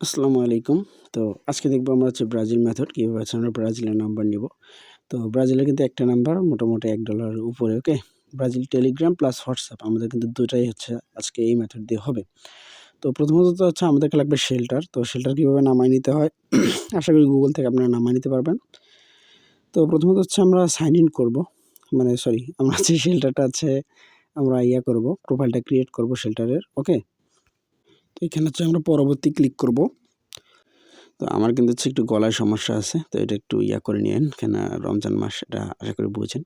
আসসালামু আলাইকুম। তো আজকে দেখবো আমরা ব্রাজিল মেথড কিভাবে আমরা ব্রাজিলের নাম্বার নিব। তো ব্রাজিলের কিন্তু একটা নাম্বার মোটামুটি $1 উপরে, ওকে? ব্রাজিল টেলিগ্রাম প্লাস হোয়াটসঅ্যাপ আমাদের কিন্তু দুটাই আজকে এই মেথড দিয়ে হবে। তো প্রথমত আমাদেরকে লাগবে শেল্টার। তো শেল্টার কিভাবে নামায় নিতে হয় আশা করি গুগল থেকে আপনারা নামায় নিতে পারবেন। তো প্রথমত আমরা সাইন ইন করব। আমরা শেল্টারটা আমরা করব, প্রোফাইলটা ক্রিয়েট করব শেল্টারের, ওকে? তো এখানে আমরা পরবর্তী ক্লিক করব। তো আমার কিন্তু একটু গলায় সমস্যা আছে, তো এটা একটু করে নিয়েন, কেন রমজান মাস, এটা আশা করি বুঝেন।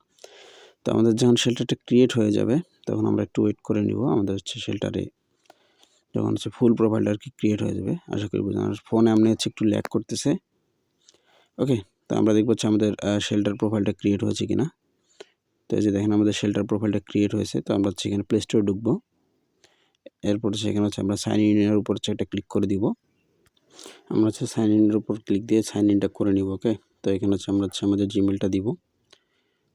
তো আমাদের যখন শেল্টারটা ক্রিয়েট হয়ে যাবে তখন আমরা একটু ওয়েট করে নিব। আমাদের শেল্টারে যখন ফুল প্রোফাইলটা ক্রিয়েট হয়ে যাবে, আশা করি বুঝেন। আমার ফোনে আপনি একটু ল্যাগ করতেছে, ওকে? তো আমরা দেখবো আমাদের শেল্টার প্রোফাইলটা ক্রিয়েট হয়েছে কিনা। তো এই যে দেখেন আমাদের শেল্টার প্রোফাইলটা ক্রিয়েট হয়েছে। তো আমরা এখানে প্লে স্টোরে ঢুকবো। এরপর সেখানে আমরা সাইন ইনের উপর একটা ক্লিক করে দিব। আমরা সাইন ইনের উপর ক্লিক দিয়ে সাইন ইনটা করে নিব, ওকে? তো এখানে আমরা আমাদের জিমেলটা দিব।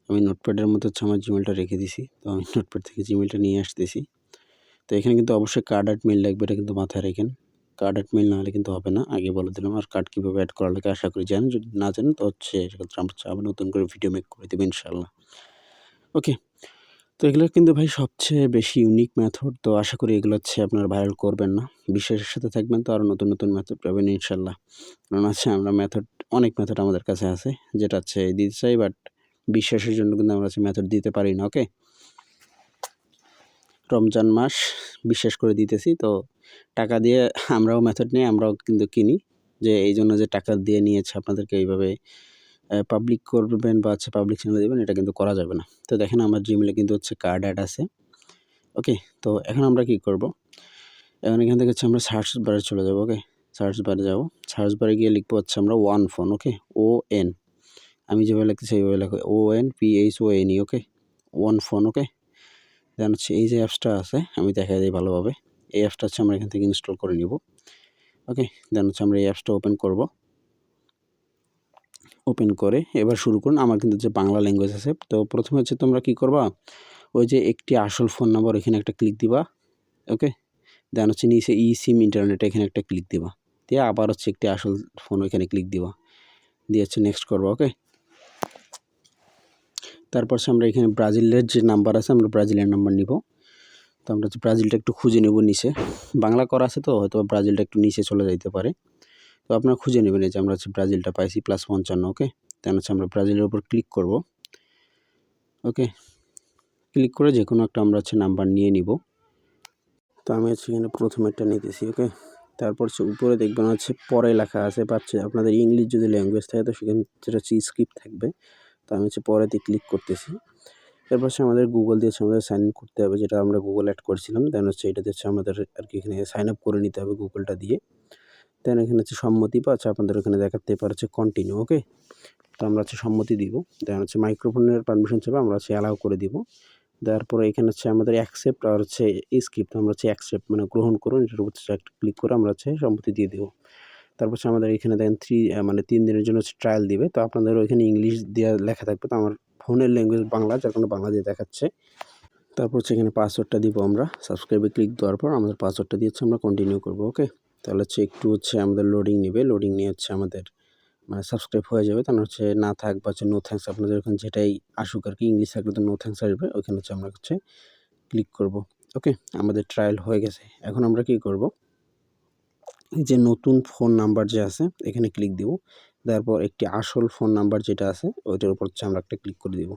আমি নোটপ্যাডের মধ্যে আমার জিমেলটা রেখে দিছি। তো আমি নোটপ্যাড থেকে জিমেলটা নিয়ে আসতেছি। তো এখানে কিন্তু অবশ্যই কার্ড অ্যাড মেইল লাগবে, এটা কিন্তু মাথায় রাখেন। কার্ড অ্যাড মেইল না হলে কিন্তু হবে না, আগে বলে দিলাম। আর কার্ড কীভাবে অ্যাড করা লাগে আশা করি জানেন। যদি না জানেন তো সেক্ষেত্রে আমরা আবার নতুন করে ভিডিও মেক করে দেবো ইনশাআল্লাহ, ওকে? তো এগুলো কিন্তু ভাই সবচেয়ে বেশি ইউনিক মেথড। তো আশা করি এগুলো আপনারা ভাইরাল করবেন না, বিশ্বাসের সাথে থাকবেন। তো আরও নতুন নতুন মেথড পাবেন ইনশাআল্লাহ। কারণ আমরা অনেক মেথড আমাদের কাছে আছে, যেটা দিতে চাই, বাট বিশ্বাসের জন্য কিন্তু আমরা মেথড দিতে পারি না, ওকে? রমজান মাস বিশ্বাস করে দিতেছি, তো টাকা দিয়ে আমরাও মেথড নিই, আমরাও কিন্তু কিনি, যে এই জন্য যে টাকা দিয়ে নিয়েছে আপনাদেরকে এইভাবে পাবলিক করবেন বা পাবলিক চ্যানেলে দেবেন, এটা কিন্তু করা যাবে না। তো দেখেন আমার জিমেলে কিন্তু কার্ড অ্যাড আছে, ওকে? তো এখন আমরা কি করব, এখন এখান থেকে আমরা সার্চ বারে চলে যাব, ওকে? সার্চ বারে যাব, সার্চ বারে গিয়ে লিখবো আমরা ওয়ান ফোন, ওকে? ON, আমি যেভাবে লিখতেছি সেইভাবে লেখো, ONPHONE, ওকে? ওয়ান ফোন, ওকে? দেন এই যে অ্যাপসটা আছে, আমি দেখা দিই ভালোভাবে। এই অ্যাপসটা আমরা এখান থেকে ইনস্টল করে নিব, ওকে? দেন আমরা এই অ্যাপসটা ওপেন করব। ওপেন করে এবার শুরু করুন। আমার কিন্তু বাংলা ল্যাঙ্গুয়েজ আছে। তো প্রথমে তোমরা কি করবা, ওই যে একটি আসল ফোন নাম্বার এখানে একটা ক্লিক দিবা, ওকে? দেন নিচে সিম ইন্টারনেট এখানে একটা ক্লিক দিবা, দিয়ে আবার একটি আসল ফোন ওইখানে ক্লিক দিবা, দিয়ে নেক্সট করবা, ওকে? তারপর আমরা এখানে ব্রাজিলের যে নাম্বার আছে, আমরা ব্রাজিলের নাম্বার নিব। তো আমরা ব্রাজিলটা একটু খুঁজে নেব নিচে, বাংলা করা আছে তো হয়তো ব্রাজিলটা একটু নিচে চলে যাইতে পারে। তো আপনারা খুঁজে নেবেন, এই যে আমরা ব্রাজিলটা পাইছি +55, ওকে? দেন আমরা ব্রাজিলের উপর ক্লিক করব, ওকে? ক্লিক করে যে কোনো একটা আমরা নাম্বার নিয়ে নিব। তো আমি এখানে প্রথমেরটা নিতেছি, ওকে? তারপর উপরে দেখবেন পরে লেখা আছে, আপনাদের ইংলিশ যদি ল্যাঙ্গুয়েজ থাকে তো সেখানে যেটা স্ক্রিপ্ট থাকবে। তো আমি পরেতে ক্লিক করতেছি। এরপর আমাদের গুগল দিয়ে আমাদের সাইন ইন করতে হবে, যেটা আমরা গুগল অ্যাড করেছিলাম। দেন এটা আমাদের আর কি এখানে সাইন আপ করে নিতে হবে গুগলটা দিয়ে। দেন এখানে সম্মতি বা আপনাদের ওখানে দেখাতে পারে কন্টিনিউ, ওকে? তো আমরা সম্মতি দিব। দেন মাইক্রোফোনের পারমিশন চাইবে, আমরা অ্যালাউ করে দিব। দেওয়ার পরে এখানে আমাদের অ্যাকসেপ্ট আর স্কিপ, আমরা অ্যাকসেপ্ট মানে গ্রহণ করুন, এটার উপর একটা ক্লিক করে আমরা সম্মতি দিয়ে দেবো। তারপর আমাদের এখানে দেখেন 3 দিনের জন্য ট্রায়াল দিবে। তো আপনাদের ওইখানে ইংলিশ দেওয়া লেখা থাকবে, তো আমার ফোনের ল্যাঙ্গুয়েজ বাংলা, যার কারণে বাংলা দিয়ে দেখাচ্ছে। তারপর এখানে পাসওয়ার্ডটা দিব আমরা। সাবস্ক্রাইবে ক্লিক দেওয়ার পর আমাদের পাসওয়ার্ডটা দিয়ে আমরা কন্টিনিউ করব, ওকে? তাহলে একটু আমাদের লোডিং নেবে, লোডিং নিয়ে আমাদের মানে সাবস্ক্রাইব হয়ে যাবে। তাহলে না থাক বা নো থ্যাঙ্কস, আপনাদের ওখানে যেটাই আসুক আর কি, ইংলিশ থাকলে তো নো থ্যাঙ্কস আসবে, ওইখানে আমরা ক্লিক করব, ওকে? আমাদের ট্রায়াল হয়ে গেছে। এখন আমরা কি করব, এই যে নতুন ফোন নাম্বার যে আছে এখানে ক্লিক দিব। তারপর একটি আসল ফোন নাম্বার যেটা আছে ওইটার উপর আমরা একটা ক্লিক করে দিব।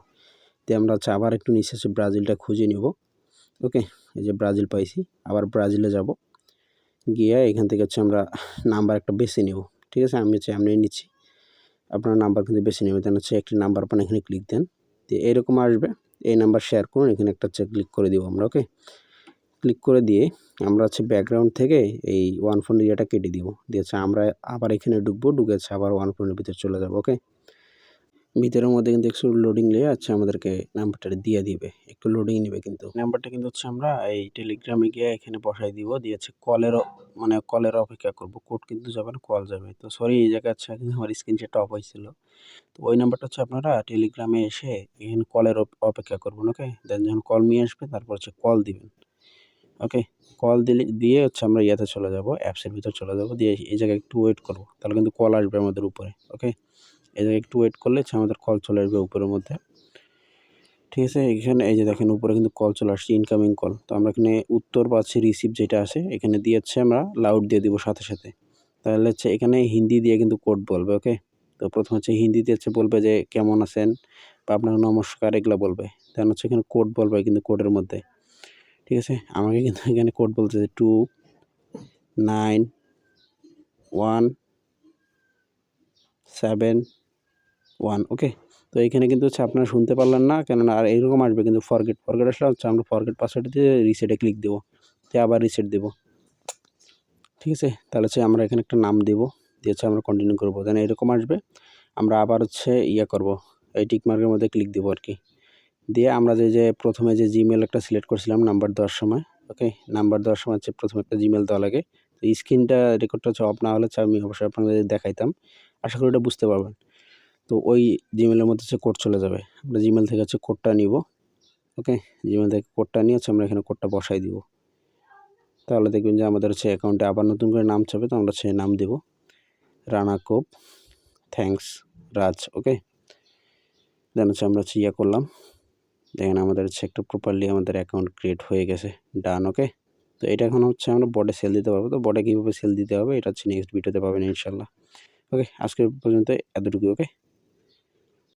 তো আমরা আবার একটু নিচে ব্রাজিলটা খুঁজে নিব, ওকে? এই যে ব্রাজিল পাইছি, আবার ব্রাজিলে যাব, গিয়ে এখান থেকে আমরা নাম্বার একটা বেছে নেব, ঠিক আছে? আমি নিচ্ছি, আপনার নাম্বার কিন্তু বেছে নেবেন। দেন একটি নাম্বার পান, এখানে ক্লিক দেন, তো এরকম আসবে। এই নাম্বার শেয়ার করুন, এখানে একটা ক্লিক করে দিব আমরা, ওকে? ক্লিক করে দিয়ে আমরা ব্যাকগ্রাউন্ড থেকে এই ওয়ান ফোন এরিয়াটা কেটে দিব, দিয়ে আমরা আবার এখানে ঢুকবো, ঢুকে আবার ওয়ান ফোনের ভিতরে চলে যাব, ওকে? ভিতরের মধ্যে কিন্তু একটু লোডিং নিয়ে আমাদেরকে নাম্বারটা দিয়ে দিবে, একটু লোডিং নেবে। কিন্তু নাম্বারটা কিন্তু আমরা এই টেলিগ্রামে গিয়ে এখানে বসাই দিব, দিয়েছে কলের অপেক্ষা করব, কোড কিন্তু যাবে না, কল যাবে। তো সরি, এই জায়গায় কিন্তু আমার স্ক্রিনশটটা অফ হয়েছিল। তো ওই নাম্বারটা আপনারা টেলিগ্রামে এসে এখানে কলের অপেক্ষা করবেন, ওকে? দেন যখন কল নিয়ে আসবে তারপর কল দিবেন, ওকে, কল দিয়ে হচ্ছে আমরা ইয়াতে চলে যাব, অ্যাপসের ভিতর চলে যাব, দিয়ে এই জায়গায় একটু ওয়েট করব, তাহলে কিন্তু কল আসবে আমাদের উপরে। ওকে, এই জায়গায় একটু ওয়েট করলে হচ্ছে আমাদের কল চলে আসবে উপরের মধ্যে। ঠিক আছে, এখানে এই যে দেখেন উপরে কিন্তু কল চলে আসছে, ইনকামিং কল। তো আমরা এখানে উত্তর পাচ্ছি, রিসিভ যেটা আছে এখানে দিয়ে হচ্ছে আমরা লাউড দিয়ে দিব সাথে সাথে। তাহলে হচ্ছে এখানে হিন্দি দিয়ে কিন্তু কোড বলবে। ওকে, তো প্রথম হচ্ছে হিন্দিতে হচ্ছে বলবে যে কেমন আছেন বা আপনার নমস্কার এগুলো বলবে। দেন হচ্ছে এখানে কোড বলবে কিন্তু কোডের মধ্যে। ঠিক আছে, আমাকে কিন্তু এখানে কোড বলছে যে 29171। ওকে, তো এইখানে কিন্তু হচ্ছে আপনারা শুনতে পারলেন না, কেননা আর এইরকম আসবে কিন্তু ফরগেট আসলে হচ্ছে আমরা ফরগেট পাসওয়ার্ড দিয়ে রিসেটে ক্লিক দেবো, দিয়ে আবার রিসেট দেবো। ঠিক আছে, তাহলে হচ্ছে আমরা এখানে একটা নাম দেবো, দিয়ে হচ্ছে আমরা কন্টিনিউ করবো। দেন এরকম আসবে, আমরা আবার হচ্ছে করব, এই টিক মার্কের মধ্যে ক্লিক দেবো আর কি। দিয়ে আমরা যে প্রথমে যে জিমেল একটা সিলেক্ট করছিলাম নাম্বার দেওয়ার সময়। ওকে, নাম্বার দেওয়ার সময় হচ্ছে প্রথমে একটা জিমেল দেওয়া লাগে। তো স্ক্রিনটা রেকর্ডটা হচ্ছে অফ না হলে আমি অবশ্যই আপনাদের দেখাইতাম, আশা করি এটা বুঝতে পারবেন। তো ওই জিমেলের মধ্যে হচ্ছে কোড চলে যাবে, আমরা জিমেল থেকে হচ্ছে কোডটা নিব। ওকে, জিমেল থেকে কোডটা নিয়ে হচ্ছে আমরা এখানে কোডটা বসাই দিব। তাহলে দেখবেন যে আমাদের হচ্ছে অ্যাকাউন্টে আবার নতুন করে নাম চাবে, তো আমরা হচ্ছে নাম দেব রানা কোপ, থ্যাঙ্কস রাজ। ওকে, দেন হচ্ছে আমরা হচ্ছে করলাম, দেখেন আমাদের হচ্ছে একটা প্রপারলি আমাদের অ্যাকাউন্ট ক্রিয়েট হয়ে গেছে, ডান। ওকে, তো এটা এখন হচ্ছে আমরা বডে সেল দিতে পারবো। তো বডে কীভাবে সেল দিতে হবে এটা হচ্ছে নেক্সট ভিডিওতে পাবেন ইনশাল্লাহ। ওকে, আজকের পর্যন্ত এতটুকু। ওকে।